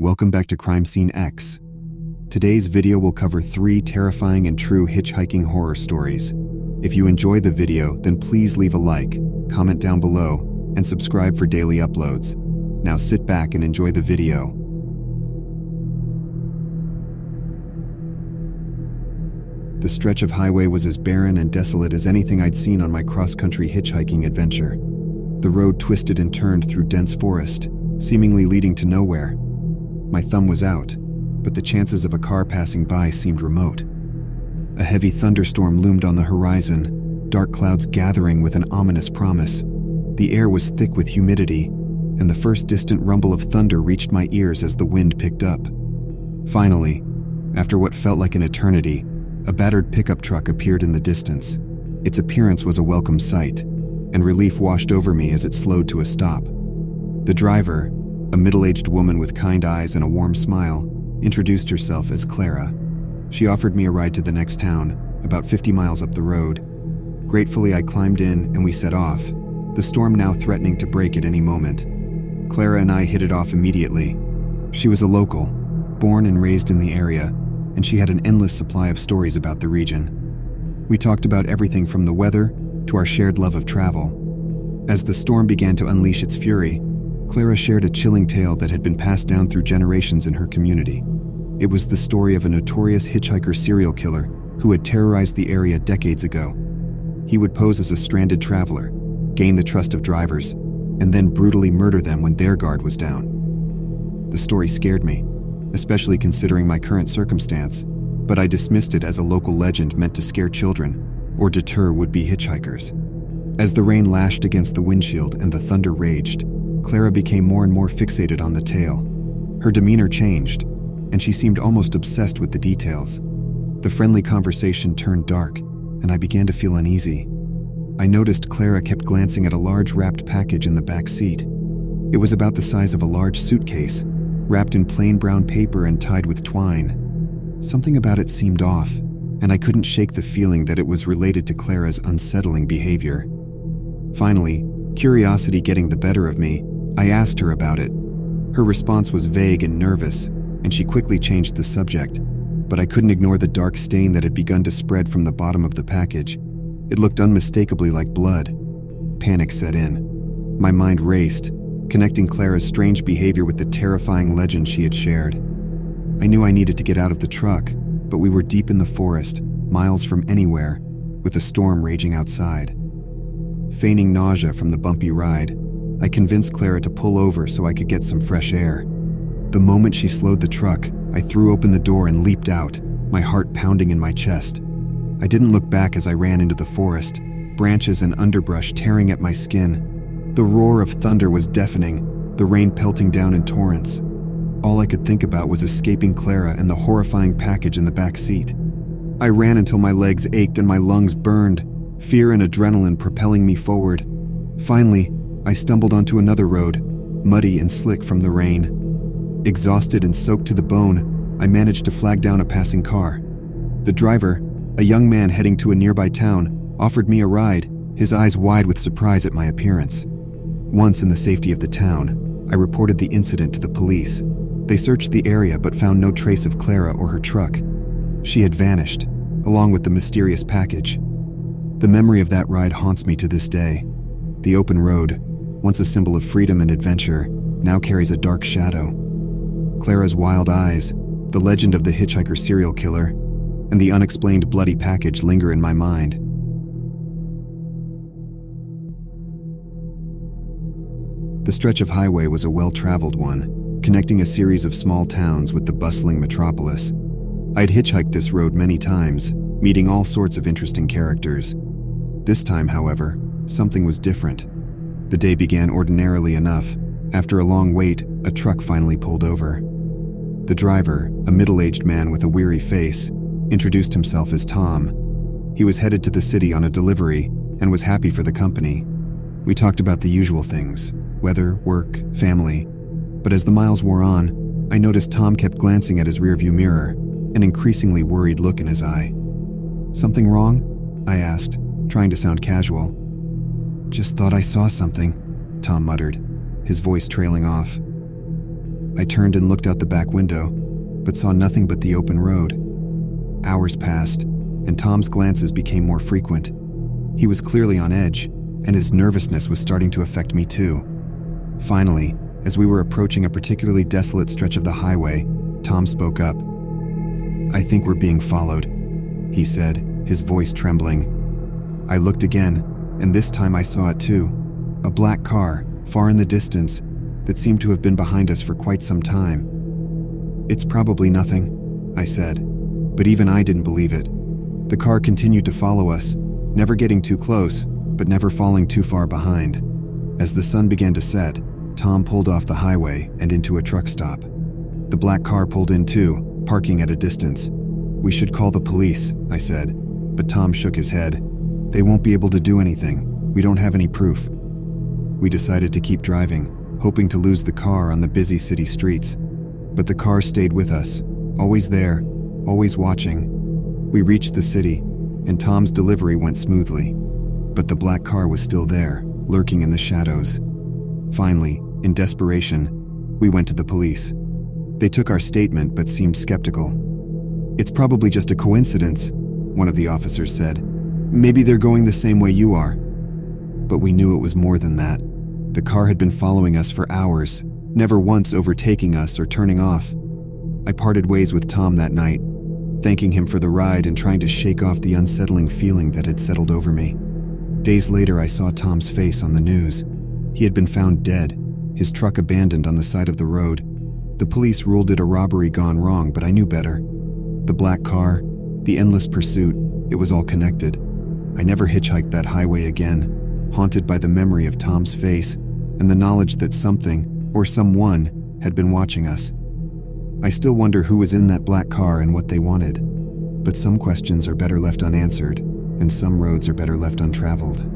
Welcome back to Crime Scene X. Today's video will cover 3 terrifying and true hitchhiking horror stories. If you enjoy the video, then please leave a like, comment down below, and subscribe for daily uploads. Now sit back and enjoy the video. The stretch of highway was as barren and desolate as anything I'd seen on my cross-country hitchhiking adventure. The road twisted and turned through dense forest, seemingly leading to nowhere. My thumb was out, but the chances of a car passing by seemed remote. A heavy thunderstorm loomed on the horizon, dark clouds gathering with an ominous promise. The air was thick with humidity, and the first distant rumble of thunder reached my ears as the wind picked up. Finally, after what felt like an eternity, a battered pickup truck appeared in the distance. Its appearance was a welcome sight, and relief washed over me as it slowed to a stop. The driver, a middle-aged woman with kind eyes and a warm smile, introduced herself as Clara. She offered me a ride to the next town, about 50 miles up the road. Gratefully, I climbed in and we set off, the storm now threatening to break at any moment. Clara and I hit it off immediately. She was a local, born and raised in the area, and she had an endless supply of stories about the region. We talked about everything from the weather to our shared love of travel. As the storm began to unleash its fury, Clara shared a chilling tale that had been passed down through generations in her community. It was the story of a notorious hitchhiker serial killer who had terrorized the area decades ago. He would pose as a stranded traveler, gain the trust of drivers, and then brutally murder them when their guard was down. The story scared me, especially considering my current circumstance, but I dismissed it as a local legend meant to scare children or deter would-be hitchhikers. As the rain lashed against the windshield and the thunder raged, Clara became more and more fixated on the tale. Her demeanor changed, and she seemed almost obsessed with the details. The friendly conversation turned dark, and I began to feel uneasy. I noticed Clara kept glancing at a large wrapped package in the back seat. It was about the size of a large suitcase, wrapped in plain brown paper and tied with twine. Something about it seemed off, and I couldn't shake the feeling that it was related to Clara's unsettling behavior. Finally, curiosity getting the better of me, I asked her about it. Her response was vague and nervous, and she quickly changed the subject, but I couldn't ignore the dark stain that had begun to spread from the bottom of the package. It looked unmistakably like blood. Panic set in. My mind raced, connecting Clara's strange behavior with the terrifying legend she had shared. I knew I needed to get out of the truck, but we were deep in the forest, miles from anywhere, with a storm raging outside. Feigning nausea from the bumpy ride, I convinced Clara to pull over so I could get some fresh air. The moment she slowed the truck, I threw open the door and leaped out, my heart pounding in my chest. I didn't look back as I ran into the forest, branches and underbrush tearing at my skin. The roar of thunder was deafening, the rain pelting down in torrents. All I could think about was escaping Clara and the horrifying package in the back seat. I ran until my legs ached and my lungs burned, fear and adrenaline propelling me forward. Finally, I stumbled onto another road, muddy and slick from the rain. Exhausted and soaked to the bone, I managed to flag down a passing car. The driver, a young man heading to a nearby town, offered me a ride, his eyes wide with surprise at my appearance. Once in the safety of the town, I reported the incident to the police. They searched the area but found no trace of Clara or her truck. She had vanished, along with the mysterious package. The memory of that ride haunts me to this day. The open road, once a symbol of freedom and adventure, now carries a dark shadow. Clara's wild eyes, the legend of the hitchhiker serial killer, and the unexplained bloody package linger in my mind. The stretch of highway was a well-traveled one, connecting a series of small towns with the bustling metropolis. I'd hitchhiked this road many times, meeting all sorts of interesting characters. This time, however, something was different. The day began ordinarily enough. After a long wait, a truck finally pulled over. The driver, a middle-aged man with a weary face, introduced himself as Tom. He was headed to the city on a delivery and was happy for the company. We talked about the usual things: weather, work, family. But as the miles wore on, I noticed Tom kept glancing at his rearview mirror, an increasingly worried look in his eye. "Something wrong?" I asked, trying to sound casual. "Just thought I saw something," Tom muttered, his voice trailing off. I turned and looked out the back window, but saw nothing but the open road. Hours passed, and Tom's glances became more frequent. He was clearly on edge, and his nervousness was starting to affect me too. Finally, as we were approaching a particularly desolate stretch of the highway, Tom spoke up. "I think we're being followed," he said, his voice trembling. I looked again, and this time I saw it too. A black car, far in the distance, that seemed to have been behind us for quite some time. "It's probably nothing," I said, but even I didn't believe it. The car continued to follow us, never getting too close, but never falling too far behind. As the sun began to set, Tom pulled off the highway and into a truck stop. The black car pulled in too, parking at a distance. "We should call the police," I said, but Tom shook his head. "They won't be able to do anything. We don't have any proof." We decided to keep driving, hoping to lose the car on the busy city streets. But the car stayed with us, always there, always watching. We reached the city, and Tom's delivery went smoothly. But the black car was still there, lurking in the shadows. Finally, in desperation, we went to the police. They took our statement but seemed skeptical. "It's probably just a coincidence," one of the officers said. "Maybe they're going the same way you are." But we knew it was more than that. The car had been following us for hours, never once overtaking us or turning off. I parted ways with Tom that night, thanking him for the ride and trying to shake off the unsettling feeling that had settled over me. Days later, I saw Tom's face on the news. He had been found dead, his truck abandoned on the side of the road. The police ruled it a robbery gone wrong, but I knew better. The black car, the endless pursuit, it was all connected. I never hitchhiked that highway again, haunted by the memory of Tom's face and the knowledge that something, or someone, had been watching us. I still wonder who was in that black car and what they wanted. But some questions are better left unanswered, and some roads are better left untraveled.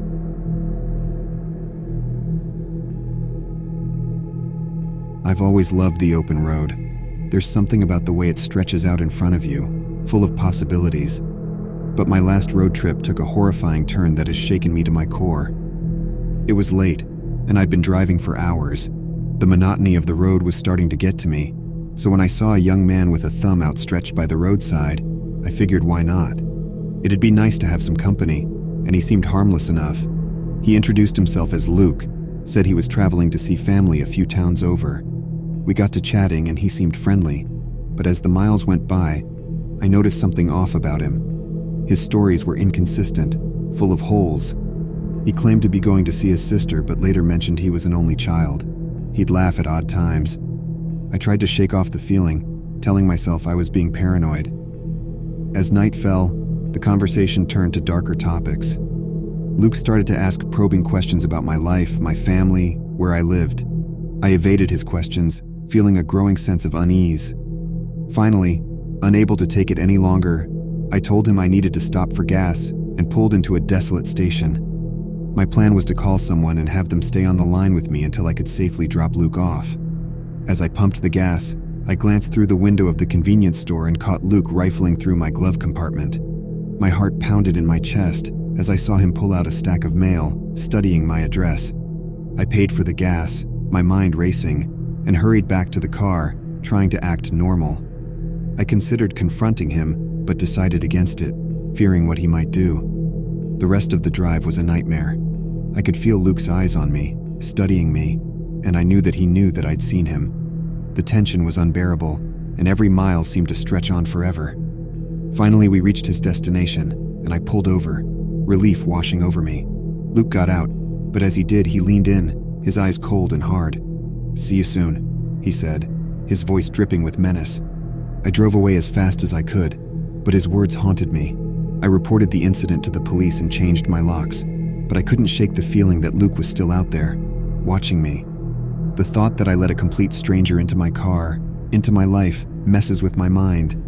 I've always loved the open road. There's something about the way it stretches out in front of you, full of possibilities. But my last road trip took a horrifying turn that has shaken me to my core. It was late, and I'd been driving for hours. The monotony of the road was starting to get to me, so when I saw a young man with a thumb outstretched by the roadside, I figured why not? It'd be nice to have some company, and he seemed harmless enough. He introduced himself as Luke, said he was traveling to see family a few towns over. We got to chatting and he seemed friendly, but as the miles went by, I noticed something off about him. His stories were inconsistent, full of holes. He claimed to be going to see his sister, but later mentioned he was an only child. He'd laugh at odd times. I tried to shake off the feeling, telling myself I was being paranoid. As night fell, the conversation turned to darker topics. Luke started to ask probing questions about my life, my family, where I lived. I evaded his questions, feeling a growing sense of unease. Finally, unable to take it any longer, I told him I needed to stop for gas and pulled into a desolate station. My plan was to call someone and have them stay on the line with me until I could safely drop Luke off. As I pumped the gas, I glanced through the window of the convenience store and caught Luke rifling through my glove compartment. My heart pounded in my chest as I saw him pull out a stack of mail, studying my address. I paid for the gas, my mind racing, and hurried back to the car, trying to act normal. I considered confronting him, but decided against it, fearing what he might do. The rest of the drive was a nightmare. I could feel Luke's eyes on me, studying me, and I knew that he knew that I'd seen him. The tension was unbearable, and every mile seemed to stretch on forever. Finally, we reached his destination, and I pulled over, relief washing over me. Luke got out, but as he did, he leaned in, his eyes cold and hard. "See you soon," he said, his voice dripping with menace. I drove away as fast as I could, but his words haunted me. I reported the incident to the police and changed my locks, but I couldn't shake the feeling that Luke was still out there, watching me. The thought that I let a complete stranger into my car, into my life, messes with my mind.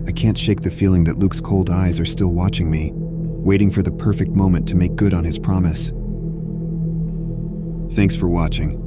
I can't shake the feeling that Luke's cold eyes are still watching me, waiting for the perfect moment to make good on his promise. Thanks for watching.